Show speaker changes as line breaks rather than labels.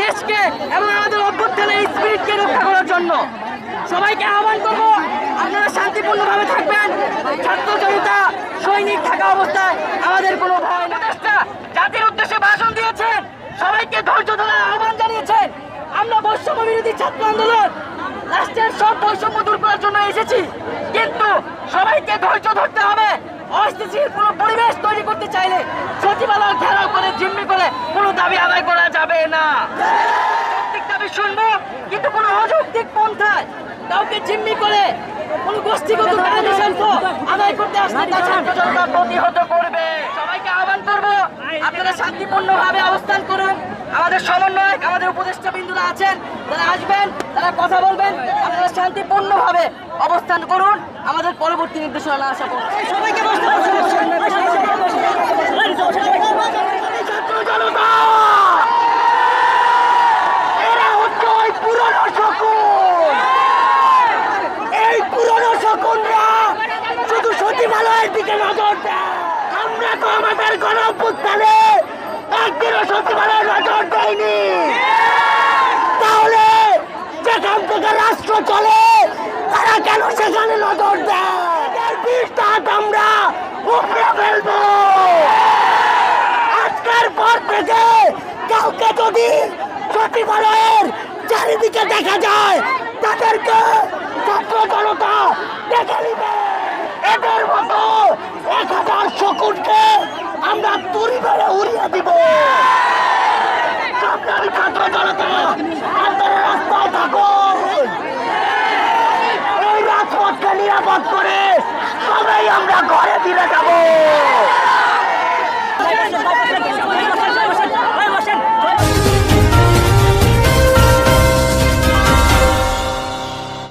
দেশকে এবং আমাদের অভ্যুত্থানের স্পিরিটকে রক্ষা করার জন্য। সবাইকে আহ্বান করবো, আপনারা শান্তিপূর্ণভাবে থাকবেন। ছাত্র জনতা সৈনিক থাকা অবস্থায় আমাদের কোনো ভয় না। জাতির উদ্দেশ্যে ভাষণ দিয়েছেন, সবাইকে ধৈর্য ধরার আহ্বান জানিয়েছেন। আমরা বৈষম্য বিরোধী ছাত্র আন্দোলন রাষ্ট্রের সব বৈষম্য দূর করার জন্য এসেছি, কিন্তু সবাইকে ধৈর্য ধরতে হবে। অস্থিতিশীল কোনো পরিবেশ তৈরি করতে চাইলে সচিবালয় ঘেরাও করে জিম্মি করে কোনো দাবি আদায় করা যাবে না। যৌক্তিক দাবি শুনবো, কিন্তু কোনো অযৌক্তিক পন্থায় কাউকে জিম্মি করে কোনো গোষ্ঠীগত আদায় করতে আসলে তা ছাত্র জনতা প্রতিহত করবে। সবাইকে আহ্বান করবো, আপনারা শান্তিপূর্ণভাবে অবস্থান করুন। আমাদের সমন্বয়ক, আমাদের উপদেষ্টা বিন্দুরা আছেন, তারা আসবেন, তারা কথা বলবেন। আপনারা শান্তিপূর্ণভাবে অবস্থান করুন, আমাদের পরবর্তী নির্দেশনা আশা করছি। সবাইকে ছাত্র জনতা এরা হচ্ছে ওই পুরনো শকুন। এই পুরনো শকুনরা শুধু সচিবালয়ের দিকে নজর দেয়। আমরা তো আমাদের গণঅভ্যুত্থানে একদিনও সচিবালয়ে নজর দেয়নি। তাহলে যেখান থেকে রাষ্ট্র চলে তারা কেন সেখানে নজর দেয়? আমরা উপরে ফেলবো। আজকের পর থেকে কাউকে যদি সচিবালয়ের চারিদিকে দেখা যায়, তাদেরকে ছাত্র জনতা দেখে নিবে। এদের মতো 1000 শকুনকে